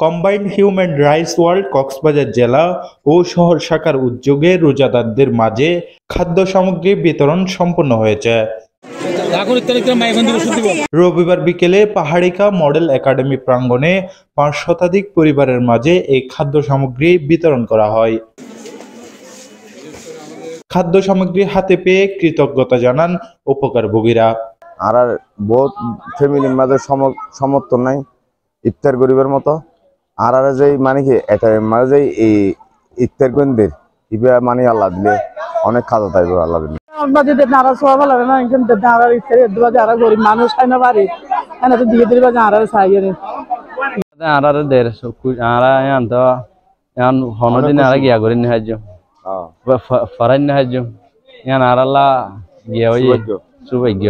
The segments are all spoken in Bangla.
Combined human rights world Cox's Bazar জেলা ও শহর শাখার উদ্যোগে রোজাদারদের মাঝে খাদ্য সামগ্রী বিতরণ সম্পন্ন হয়েছে। রবিবার বিকেলে পাহাড়িকা মডেল একাডেমি প্রাঙ্গণে 5 শতাধিক পরিবারের মাঝে এই খাদ্য সামগ্রী বিতরণ করা হয়। খাদ্য সামগ্রী হাতে পেয়ে কৃতজ্ঞতা জানান উপকারভোগীরা। আর বহুত ফ্যামিলির মাঝে সমর্থন নাই ইফতার গরিবের মতো আর যে মানে কি এটা মানে এই ইফতার গন্দের ইবা মানে আল্লাহ দিলে অনেক খাওয়া তাইব আল্লাহ দিলে বাজেতে নারা সওয়া ভালো না কিন্তু নারা ইফতারে দুবা যারা গরিব মানুষ খায় না পারে এনে তো দিয়ে দিবা যারা সাইয়ে আরারে দের আরা আনতো এখন হনদিন আরা গিয়া করি না হাজ্য ফরান না হাজ্য এখন আরালা গিয়া হই সুভাগ্য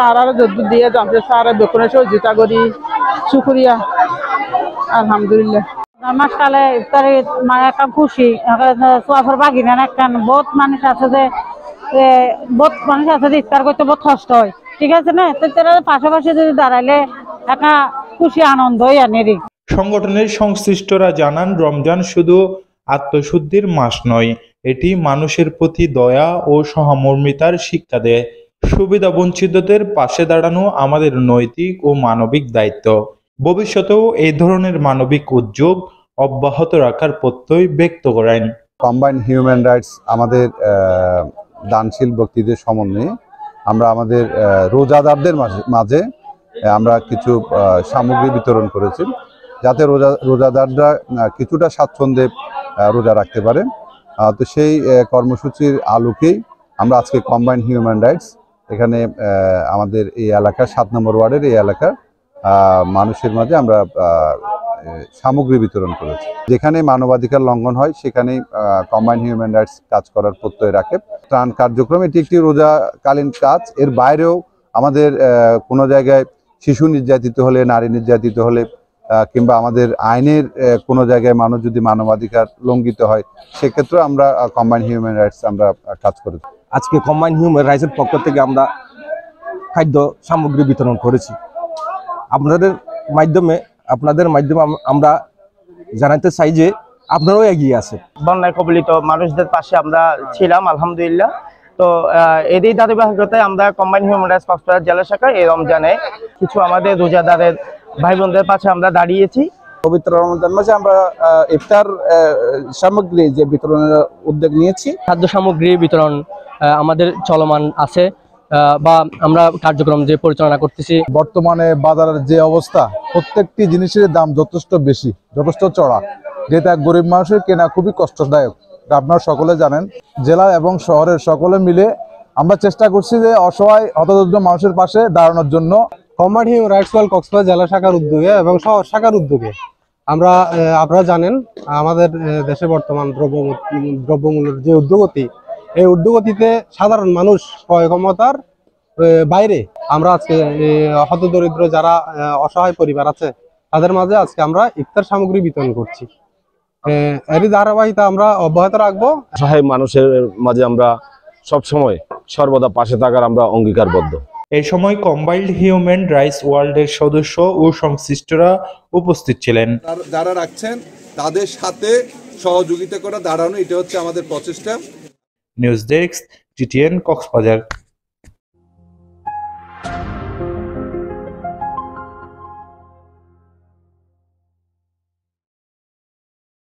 আরারে যদ দিয়ে জামতে সারা বেকনে সহযোগিতা করি শুকরিয়া আলহামদুলিল্লাহ। মাসকালে ইফতারে মায়াকা খুশি সোয়াফর বাগি না কারণ বহুত মানুষ আছে যে ইফতার করতে বহুত কষ্ট হয়, ঠিক আছে না? পাশাপাশি যদি দাঁড়াইলে একটা খুশি আনন্দ হয় আনেরই। সংগঠনের সংশ্লিষ্টরা জানান, রমজান শুধু আত্মশুদ্ধির মাস নয়, এটি মানুষের প্রতি দয়া ও সহমর্মিতার শিক্ষা দেয়। সুবিধা বঞ্চিতদের পাশে দাঁড়ানো আমাদের নৈতিক ও মানবিক দায়িত্ব। ভবিষ্যতেও এই ধরনের মানবিক উদ্যোগ অব্যাহত রাখার প্রত্যয় ব্যক্ত করেন। কম্বাইন্ড হিউম্যান রাইটস আমাদের দানশীল ব্যক্তিদের সমন্বয়ে আমরা আমাদের রোজাদারদের মাঝে আমরা কিছু সামগ্রী বিতরণ করেছি, যাতে রোজাদাররা কিছুটা স্বাচ্ছন্দ্যে রোজা রাখতে পারে। তো সেই কর্মসূচির আলোকেই আমরা আজকে কম্বাইন্ড হিউম্যান রাইটস এখানে আমাদের এই এলাকার 7 নম্বর ওয়ার্ডের এই এলাকার মানুষের মাঝে আমরা সামগ্রী বিতরণ করেছি। যেখানে মানবাধিকার লঙ্ঘন হয় সেখানেই কম্বাইন্ড হিউম্যান রাইটস কাজ করার প্রত্যয় রাখে। ত্রাণ কার্যক্রম এটি একটি রোজাকালীন কাজ। এর বাইরেও আমাদের কোনো জায়গায় শিশু নির্যাতিত হলে, নারী নির্যাতিত হলে কিংবা আমাদের আইনের কোনো জায়গায় মানুষ যদি মানবাধিকার লঙ্ঘিত হয়, সেক্ষেত্রেও আমরা কম্বাইন্ড হিউম্যান রাইটস আমরা কাজ করেছি। আজকে কম্বাইন্ড হিউম্যান রাইটসের পক্ষ থেকে আমরা খাদ্য সামগ্রী বিতরণ করেছি। আপনাদের মাধ্যমে আমরা জানাতে চাই যে আপনারাও এগিয়ে আছে। বন্যায় কবলিত মানুষদের পাশে আমরা ছিলাম আলহামদুলিল্লাহ। তো এরই ধারাবাহিকতায় আমরা কম্বাইন্ড হিউম্যান রাইটস কক্সবাজার জেলা শাখা এই রমজানে কিছু আমাদের রোজাদারের ভাই বোনদের পাশে আমরা দাঁড়িয়েছি। পবিত্র রমজান মাসে আমরা ইফতার সামগ্রী যে বিতরণের উদ্যোগ নিয়েছি। খাদ্য সামগ্রী বিতরণ আমাদের চলমান আছে বা আমরা কার্যক্রম যে পরিচালনা করতেছি। বর্তমানে বাজারের যে অবস্থা, প্রত্যেকটি জিনিসের দাম যথেষ্ট বেশি, যথেষ্ট চড়া, যেটা গরিব মানুষের কেনা খুবই কষ্টদায়ক। আপনারা সকলে জানেন, জেলা এবং শহরের সকলে মিলে আমরা চেষ্টা করছি যে অসহায় হতদরিদ্র মানুষের পাশে দাঁড়ানোর জন্য। Combined human rights world Cox's Bazar জেলা শাখার উদ্যোগে এবং শহর শাখার উদ্যোগে আমরা আপনারা জানেন আমাদের দেশে বর্তমান দ্রব্যমূল্যের যে ঊর্ধ্বগতি, এই ঊর্ধ্বগতিতে সাধারণ মানুষ ক্রয় ক্ষমতার বাইরে আমরা আজকে হতদরিদ্র যারা অসহায় পরিবার আছে তাদের মাঝে আজকে আমরা ইফতার সামগ্রী বিতরণ করছি। এরই ধারাবাহিকতা আমরা অব্যাহত রাখবো। অসহায় মানুষের মাঝে আমরা সবসময় সর্বদা পাশে থাকার আমরা অঙ্গীকারবদ্ধ। এই সময় কম্বাইন্ড হিউম্যান রাইটস ওয়ার্ল্ডের সদস্য ও সংশ্লিষ্টরা উপস্থিত ছিলেন। যারা রাখছেন তাদের সাথে সহযোগিতা করা, দাঁড়ানো, এটা হচ্ছে আমাদের প্রচেষ্টা। News desk, GTN Cox's Bazar.